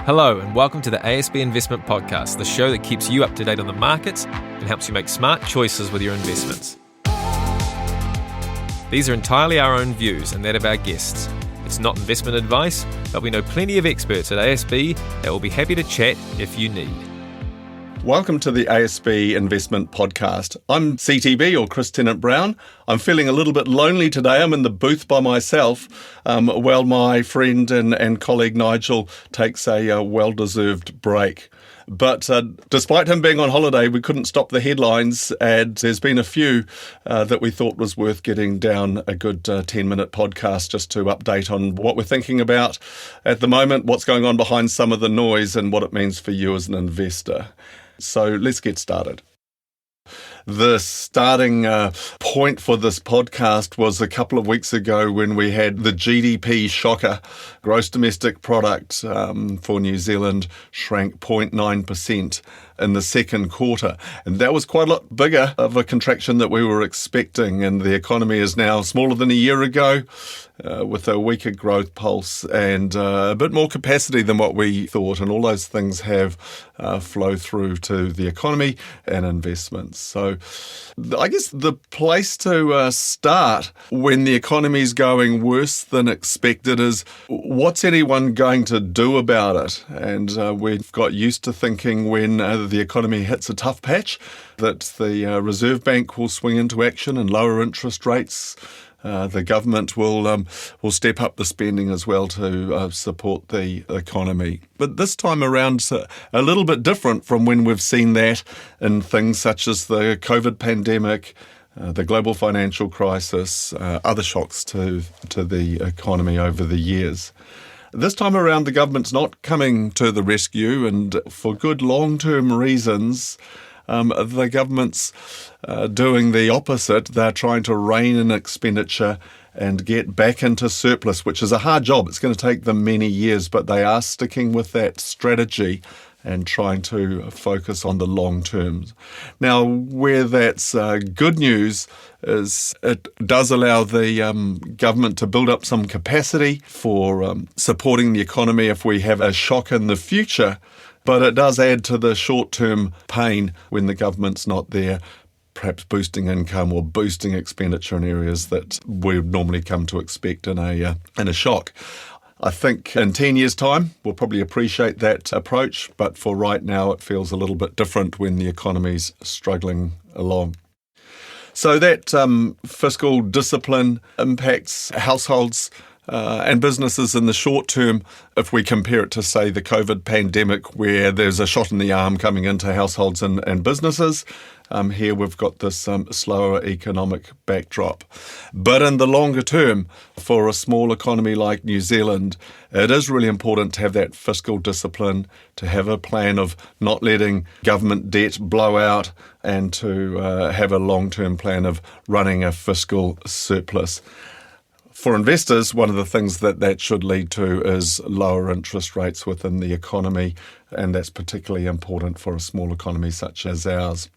Hello and welcome to the ASB Investment Podcast, the show that keeps you up to date on the markets and helps you make smart choices with your investments. These are entirely our own views and that of our guests. It's not investment advice, but we know plenty of experts at ASB that will be happy to chat if you need. Welcome to the ASB Investment Podcast. I'm CTB, or Chris Tennent-Brown. I'm feeling a little bit lonely today. I'm in the booth by myself while my friend and colleague Nigel takes a well-deserved break. But despite him being on holiday, we couldn't stop the headlines, and there's been a few that we thought was worth getting down a good 10-minute podcast just to update on what we're thinking about at the moment, what's going on behind some of the noise, and what it means for you as an investor. So let's get started. The starting point for this podcast was a couple of weeks ago when we had the GDP shocker. Gross domestic product for New Zealand shrank 0.9% in the second quarter. And that was quite a lot bigger of a contraction that we were expecting. And the economy is now smaller than a year ago with a weaker growth pulse and a bit more capacity than what we thought. And all those things have flow through to the economy and investments. So I guess the place to start when the economy is going worse than expected is what's anyone going to do about it? And we've got used to thinking when the economy hits a tough patch that the Reserve Bank will swing into action and lower interest rates. The government will step up the spending as well to support the economy. But this time around, a little bit different from when we've seen that in things such as the COVID pandemic, the global financial crisis, other shocks to the economy over the years. This time around, the government's not coming to the rescue, and for good long-term reasons. The government's doing the opposite. They're trying to rein in expenditure and get back into surplus, which is a hard job. It's going to take them many years, but they are sticking with that strategy and trying to focus on the long term. Now, where that's good news is it does allow the government to build up some capacity for supporting the economy if we have a shock in the future. But it does add to the short-term pain when the government's not there, perhaps boosting income or boosting expenditure in areas that we'd normally come to expect in a shock. I think in 10 years' time, we'll probably appreciate that approach, but for right now, it feels a little bit different when the economy's struggling along. So that fiscal discipline impacts households and businesses in the short term, if we compare it to, say, the COVID pandemic, where there's a shot in the arm coming into households and businesses. Here we've got this slower economic backdrop. But in the longer term, for a small economy like New Zealand, it is really important to have that fiscal discipline, to have a plan of not letting government debt blow out, and to have a long-term plan of running a fiscal surplus. For investors, one of the things that should lead to is lower interest rates within the economy, and that's particularly important for a small economy such as ours.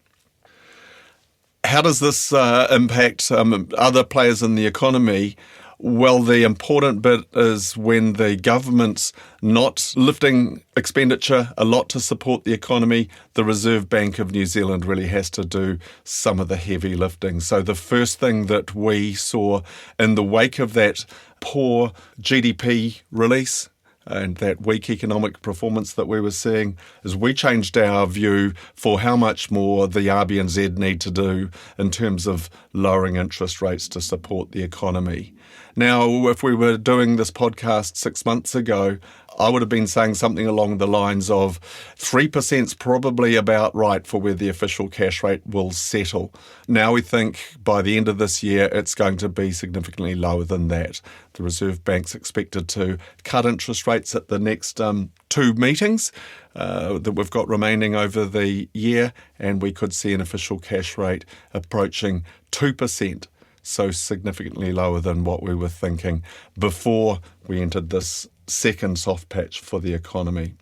How does this impact other players in the economy? Well, the important bit is when the government's not lifting expenditure a lot to support the economy, the Reserve Bank of New Zealand really has to do some of the heavy lifting. So the first thing that we saw in the wake of that poor GDP release and that weak economic performance that we were seeing is we changed our view for how much more the RBNZ need to do in terms of lowering interest rates to support the economy. Now, if we were doing this podcast 6 months ago, I would have been saying something along the lines of 3% is probably about right for where the official cash rate will settle. Now we think by the end of this year, it's going to be significantly lower than that. The Reserve Bank's expected to cut interest rates at the next 2 meetings that we've got remaining over the year, and we could see an official cash rate approaching 2%. So significantly lower than what we were thinking before we entered this second soft patch for the economy.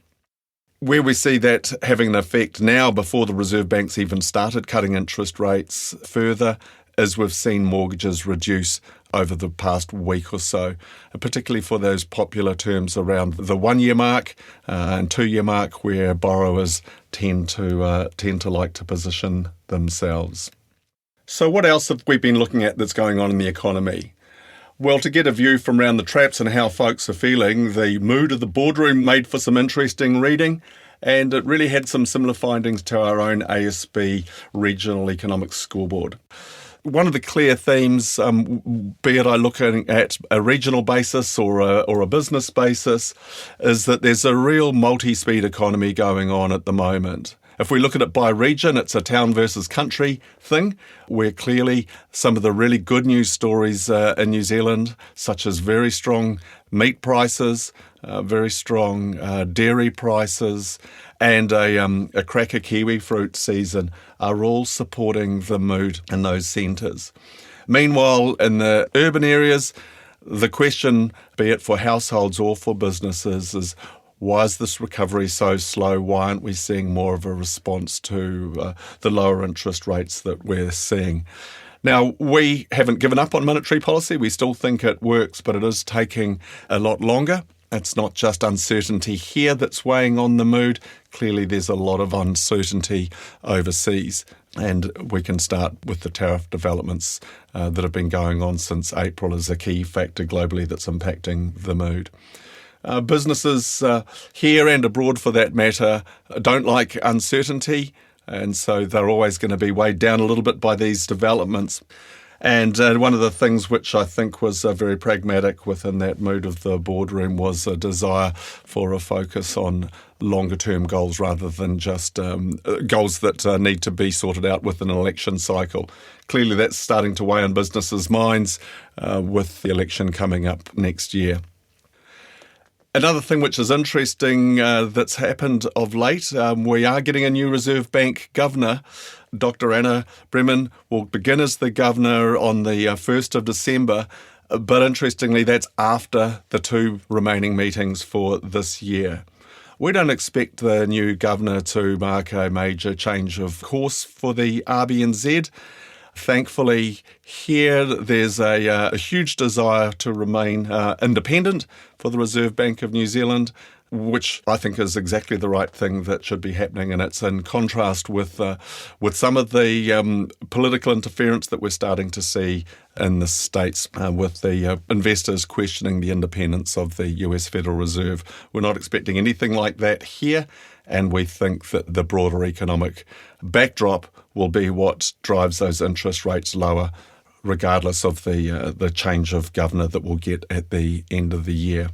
Where we see that having an effect now before the Reserve Bank's even started cutting interest rates further is we've seen mortgages reduce over the past week or so, particularly for those popular terms around the 1 year mark and 2 year mark, where borrowers tend to like to position themselves. So what else have we been looking at that's going on in the economy? Well, to get a view from round the traps and how folks are feeling, the mood of the boardroom made for some interesting reading, and it really had some similar findings to our own ASB Regional Economic Scoreboard. One of the clear themes, be it I look at a regional basis or a business basis, is that there's a real multi-speed economy going on at the moment. If we look at it by region, it's a town versus country thing, where clearly some of the really good news stories in New Zealand, such as very strong meat prices, very strong dairy prices, and a cracker kiwi fruit season, are all supporting the mood in those centres. Meanwhile, in the urban areas, the question, be it for households or for businesses, is why is this recovery so slow? Why aren't we seeing more of a response to the lower interest rates that we're seeing? Now, we haven't given up on monetary policy. We still think it works, but it is taking a lot longer. It's not just uncertainty here that's weighing on the mood. Clearly, there's a lot of uncertainty overseas. And we can start with the tariff developments that have been going on since April as a key factor globally that's impacting the mood. Businesses here and abroad, for that matter, don't like uncertainty, and so they're always going to be weighed down a little bit by these developments. And one of the things which I think was very pragmatic within that mood of the boardroom was a desire for a focus on longer-term goals rather than just goals that need to be sorted out with an election cycle. Clearly, that's starting to weigh on businesses' minds with the election coming up next year. Another thing which is interesting that's happened of late, we are getting a new Reserve Bank governor. Dr. Anna Bremen will begin as the governor on the 1st of December, but interestingly, that's after the 2 remaining meetings for this year. We don't expect the new governor to mark a major change of course for the RBNZ. Thankfully, here there's a huge desire to remain independent for the Reserve Bank of New Zealand, which I think is exactly the right thing that should be happening. And it's in contrast with some of the political interference that we're starting to see in the States with the investors questioning the independence of the US Federal Reserve. We're not expecting anything like that here, and we think that the broader economic backdrop will be what drives those interest rates lower, regardless of the change of governor that we'll get at the end of the year.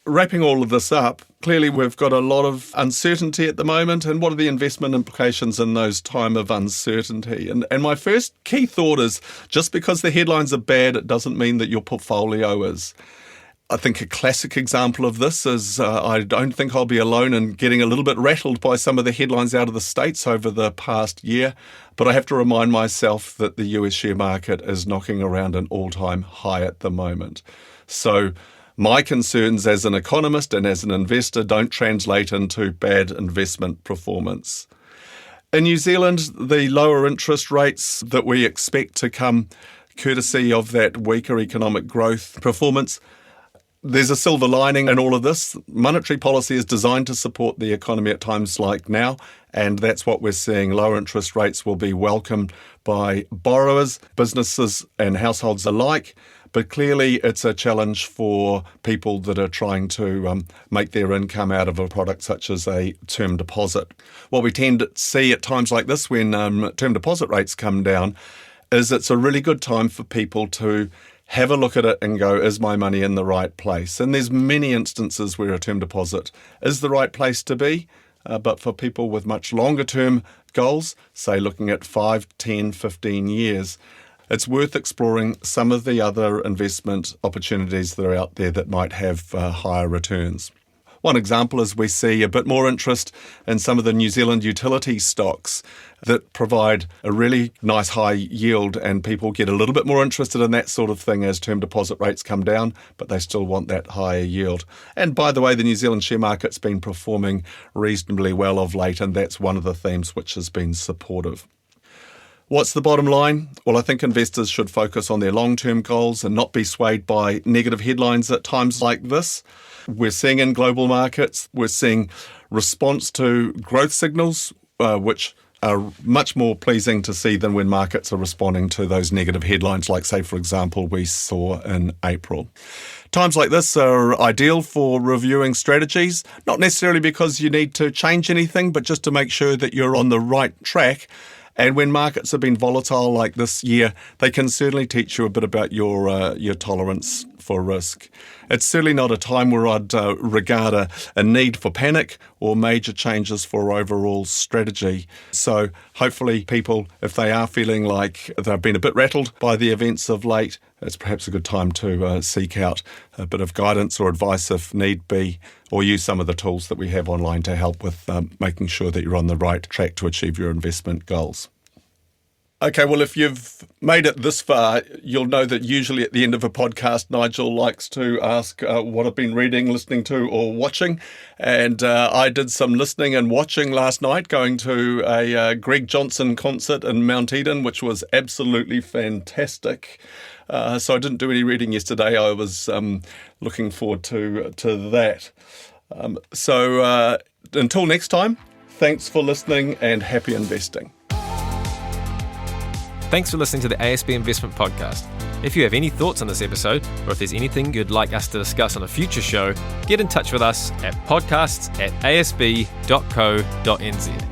Wrapping all of this up, clearly we've got a lot of uncertainty at the moment, and what are the investment implications in those time of uncertainty? And my first key thought is, just because the headlines are bad, it doesn't mean that your portfolio is. I think a classic example of this is I don't think I'll be alone in getting a little bit rattled by some of the headlines out of the States over the past year, but I have to remind myself that the US share market is knocking around an all-time high at the moment. So my concerns as an economist and as an investor don't translate into bad investment performance. In New Zealand, the lower interest rates that we expect to come courtesy of that weaker economic growth performance, there's a silver lining in all of this. Monetary policy is designed to support the economy at times like now, and that's what we're seeing. Lower interest rates will be welcomed by borrowers, businesses and households alike, but clearly it's a challenge for people that are trying to make their income out of a product such as a term deposit. What we tend to see at times like this when term deposit rates come down is it's a really good time for people to have a look at it and go, is my money in the right place? And there's many instances where a term deposit is the right place to be, but for people with much longer term goals, say looking at 5, 10, 15 years, it's worth exploring some of the other investment opportunities that are out there that might have higher returns. One example is we see a bit more interest in some of the New Zealand utility stocks that provide a really nice high yield, and people get a little bit more interested in that sort of thing as term deposit rates come down, but they still want that higher yield. And by the way, the New Zealand share market's been performing reasonably well of late, and that's one of the themes which has been supportive. What's the bottom line? Well, I think investors should focus on their long-term goals and not be swayed by negative headlines at times like this. We're seeing in global markets, we're seeing response to growth signals, which are much more pleasing to see than when markets are responding to those negative headlines, like, say, for example, we saw in April. Times like this are ideal for reviewing strategies, not necessarily because you need to change anything, but just to make sure that you're on the right track. And when markets have been volatile like this year, they can certainly teach you a bit about your tolerance for risk. It's certainly not a time where I'd regard a need for panic or major changes for overall strategy. So hopefully people, if they are feeling like they've been a bit rattled by the events of late, it's perhaps a good time to seek out a bit of guidance or advice if need be, or use some of the tools that we have online to help with making sure that you're on the right track to achieve your investment goals. Okay, well, if you've made it this far, you'll know that usually at the end of a podcast, Nigel likes to ask what I've been reading, listening to, or watching. And I did some listening and watching last night, going to a Greg Johnson concert in Mount Eden, which was absolutely fantastic. So I didn't do any reading yesterday. I was looking forward to that. So until next time, thanks for listening and happy investing. Thanks for listening to the ASB Investment Podcast. If you have any thoughts on this episode, or if there's anything you'd like us to discuss on a future show, get in touch with us at podcasts@asb.co.nz.